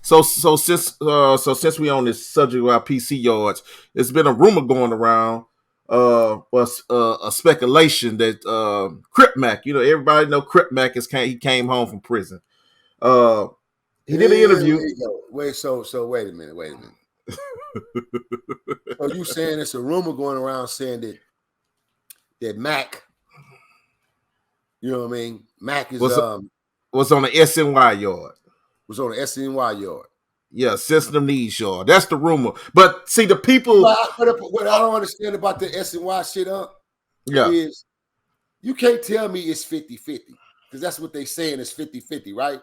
since we on this subject about PC yards, there's been a rumor going around, was a speculation that Crip Mac, everybody know Crip Mac he came home from prison. Uh, he did an Here interview. we go. Wait, so wait a minute. So you saying it's a rumor going around saying that Mac, you know what I mean? Mac is was on the SNY yard. was on the SNY yard. Yeah, sensitive needs yard. That's the rumor. But see, the people. What I don't understand about the SNY shit is you can't tell me it's 50-50 because that's what they saying is 50-50, right?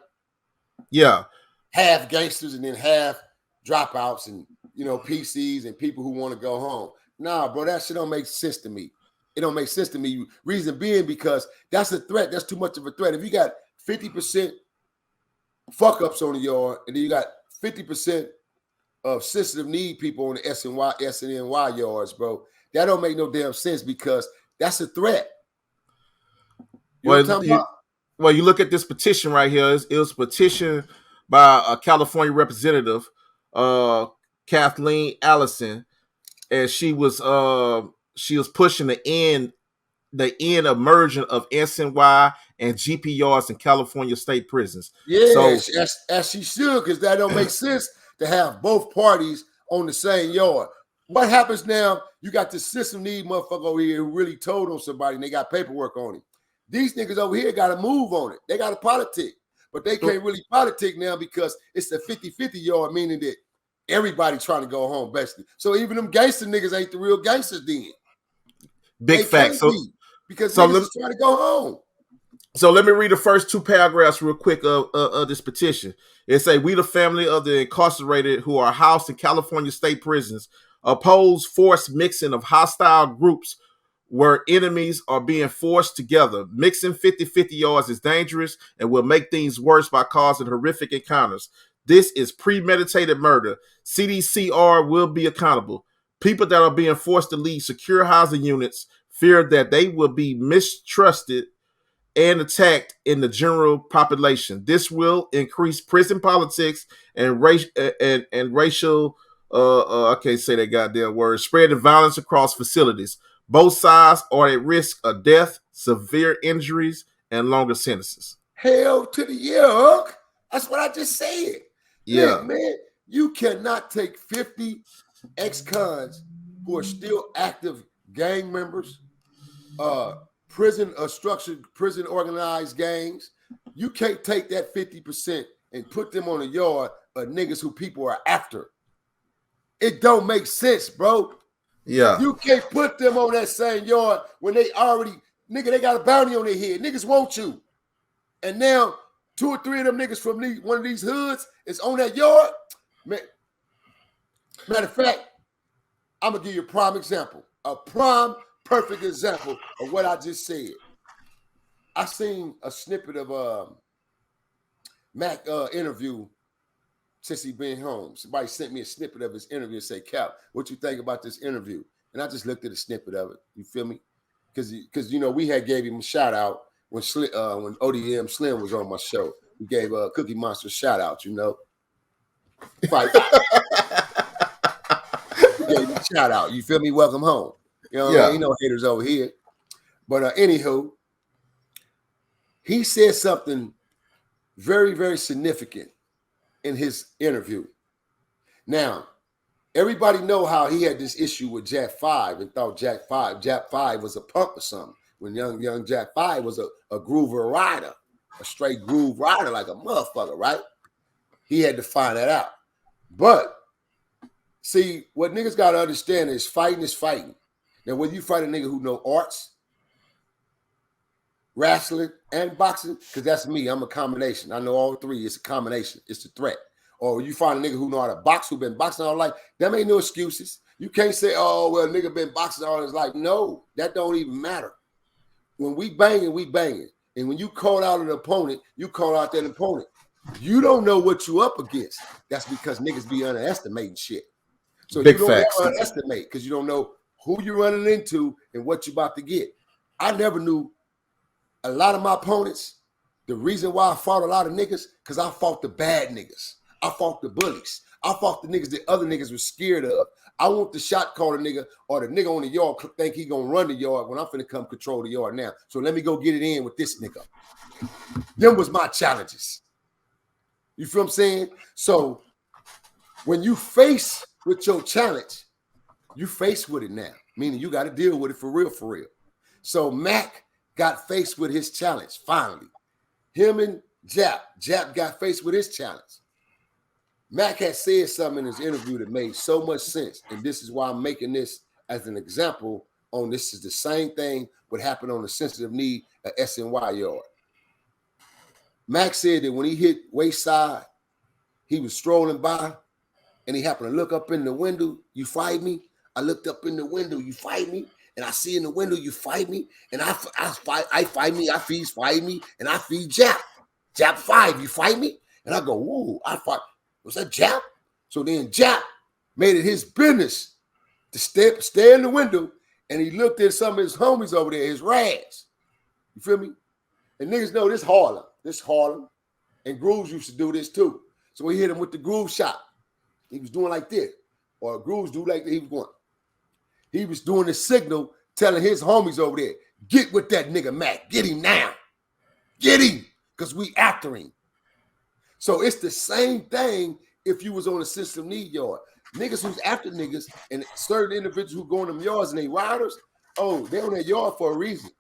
Yeah. Half gangsters and then half dropouts and PCs and people who want to go home. Nah, bro, that shit don't make sense to me. It don't make sense to me. Reason being because that's a threat. That's too much of a threat. If you got 50% fuck ups on the yard and then you got 50% of sensitive need people on the SNY yards, bro, that don't make no damn sense because that's a threat. You know what I'm talking about? Well, you look at this petition right here. It was petitioned by a California representative, Kathleen Allison, and she was pushing the end of merging of SNY and GP yards in California state prisons. Yeah, so, as she should, because that don't make sense to have both parties on the same yard. What happens now? You got the system need motherfucker over here who really told on somebody and they got paperwork on it. These niggas over here got to move on it. They got to politic, but they can't really politic now because it's the 50-50 yard, meaning that everybody trying to go home, basically. So even them gangster niggas ain't the real gangsters then. Big fact. Because niggas is trying to go home. So let me read the first two paragraphs real quick of this petition. It say, we the family of the incarcerated who are housed in California state prisons oppose forced mixing of hostile groups where enemies are being forced together. Mixing 50-50 yards is dangerous and will make things worse by causing horrific encounters. This is premeditated murder. CDCR will be accountable. People that are being forced to leave secure housing units fear that they will be mistrusted and attacked in the general population. This will increase prison politics and racial I can't say that goddamn word, spreading violence across facilities. Both sides are at risk of death, severe injuries, and longer sentences. Hell to the yuck. That's what I just said. Yeah. Look, man, you cannot take 50 ex-cons who are still active gang members, structured prison organized gangs. You can't take that 50% and put them on a yard of niggas who people are after. It don't make sense, bro. Yeah. You can't put them on that same yard when they already, nigga, they got a bounty on their head. Niggas want you. And now 2 or 3 of them niggas from one of these hoods is on that yard. Man, matter of fact, I'm going to give you a prime example. A prime, perfect example of what I just said. I seen a snippet of Mac interview since he been home. Somebody sent me a snippet of his interview and say, Cap, what you think about this interview? And I just looked at a snippet of it. You feel me? Because we had gave him a shout out when ODM Slim was on my show. We gave Cookie Monster a shout out, Fight. We gave him a shout out. You feel me? Welcome home. You know what I mean? No haters over here. But anywho, he said something very, very significant in his interview. Now, everybody know how he had this issue with Jack 5 and thought Jack 5 was a punk or something. When young Jack 5 was a groover rider, a straight groove rider like a motherfucker, right? He had to find that out. But see, what niggas got to understand is fighting. Now, when you fight a nigga who know arts, wrestling, and boxing, because that's me. I'm a combination. I know all three. It's a combination. It's a threat. Or you find a nigga who know how to box, who been boxing all life. Them ain't no excuses. You can't say, oh, well, nigga been boxing all his life. No, that don't even matter. When we banging, we banging. And when you call out an opponent, you call out that opponent. You don't know what you up against. That's because niggas be underestimating shit. So Big you don't facts. underestimate because you don't know who you're running into and what you're about to get. I never knew a lot of my opponents, the reason why I fought a lot of niggas, because I fought the bad niggas. I fought the bullies. I fought the niggas that other niggas were scared of. I want the shot caller nigga or the nigga on the yard think he gonna run the yard when I'm finna come control the yard now. So let me go get it in with this nigga. Them was my challenges. You feel what I'm saying? So when you face with your challenge, you face with it now, meaning you got to deal with it for real, for real. So Mac got faced with his challenge, finally. Him and Jap got faced with his challenge. Mac had said something in his interview that made so much sense, and this is why I'm making this as an example on this is the same thing what happened on the sensitive knee at SNY Yard. Mac said that when he hit wayside, he was strolling by, and he happened to look up in the window, you fight me? I looked up in the window, you fight me? And I see in the window, you fight me? And I fight me, I feed fight me, and I feed Jap. Jap 5, you fight me? And I go, whoa, I fight. Was that Jap? So then Jap made it his business to stare in the window, and he looked at some of his homies over there, his rags. You feel me? And niggas know this Harlem. And Grooves used to do this too. So he hit him with the groove shot. He was doing like this. Or Grooves do like that. He was going. He was doing the signal, telling his homies over there, get with that nigga Mac. Get him now. Get him. Because we after him. So it's the same thing if you was on a system need yard. Niggas who's after niggas and certain individuals who go on them yards and they riders, oh, they on that yard for a reason.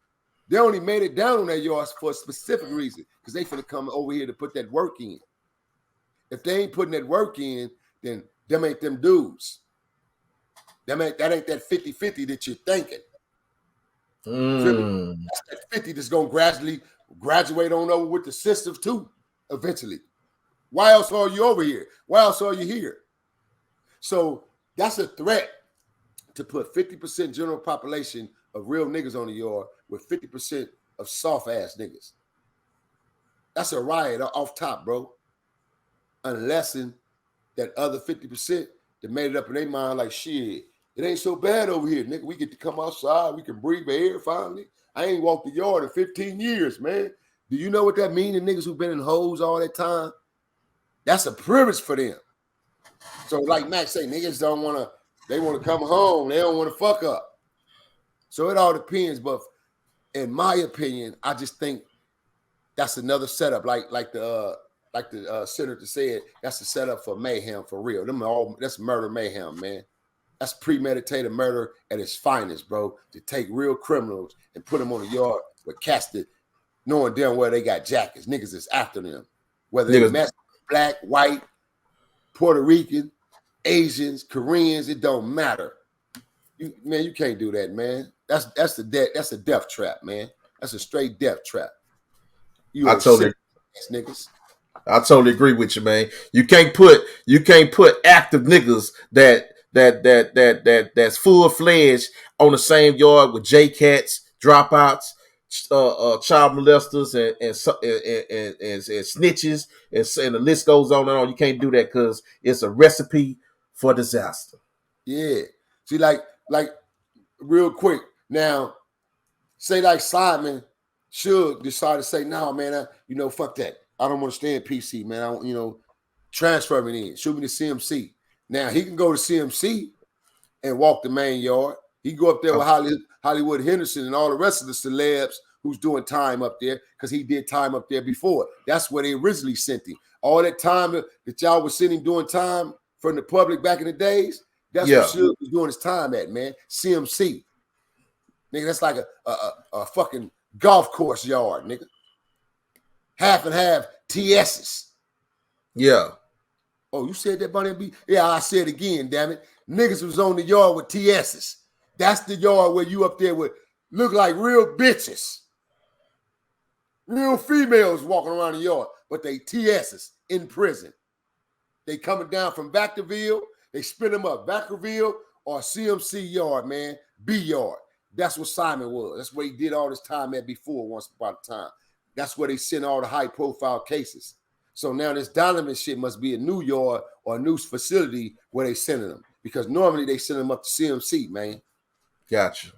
They only made it down on that yards for a specific reason because they finna come over here to put that work in. If they ain't putting that work in, then them ain't them dudes. That ain't that 50-50 that you're thinking. That's that 50 that's going to gradually graduate on over with the systems too, eventually. Why else are you over here? Why else are you here? So that's a threat to put 50% general population of real niggas on the yard with 50% of soft-ass niggas. That's a riot off top, bro. Unless that other 50% that made it up in their mind like, shit, it ain't so bad over here, nigga. We get to come outside. We can breathe air finally. I ain't walked the yard in 15 years, man. Do you know what that means to niggas who've been in hoes all that time? That's a privilege for them. So like Max say, niggas don't want to, they want to come home. They don't want to fuck up. So it all depends. But in my opinion, I just think that's another setup. Like the senator said, that's a setup for mayhem for real. That's murder mayhem, man. That's premeditated murder at its finest, bro. To take real criminals and put them on the yard with cats that knowing damn well they got jackets. Niggas is after them. Whether they're Mexican, black, white, Puerto Rican, Asians, Koreans, it don't matter. You can't do that, man. That's a death trap, man. That's a straight death trap. I totally agree with you, man. You can't put active niggas that's full-fledged on the same yard with J-Cats, dropouts, child molesters, and snitches, and the list goes on and on. You can't do that because it's a recipe for disaster. Yeah. See, like real quick now, say like Simon should decide to say, no, man, fuck that. I don't want to stay in PC, man. I don't, transfer me in. Shoot me to CMC. Now he can go to CMC and walk the main yard. He can go up there with Hollywood Henderson and all the rest of the celebs who's doing time up there because he did time up there before. That's where they originally sent him. All that time that y'all was sitting doing time from the public back in the days, that's what Suge was doing his time at, man. CMC. Nigga, that's like a fucking golf course yard, nigga. Half and half TS's. Yeah. Oh, you said that, Bunny B? Yeah, I said it again, damn it. Niggas was on the yard with TS's. That's the yard where you up there with look like real bitches. Real females walking around the yard, but they TS's in prison. They coming down from Vacaville, they spin them up. Vacaville or CMC yard, man. B yard. That's what Simon was. That's where he did all this time at before once upon a time. That's where they sent all the high-profile cases. So now this Donovan shit must be a new yard or a new facility where they sending them. Because normally they send them up to CMC, man. Gotcha.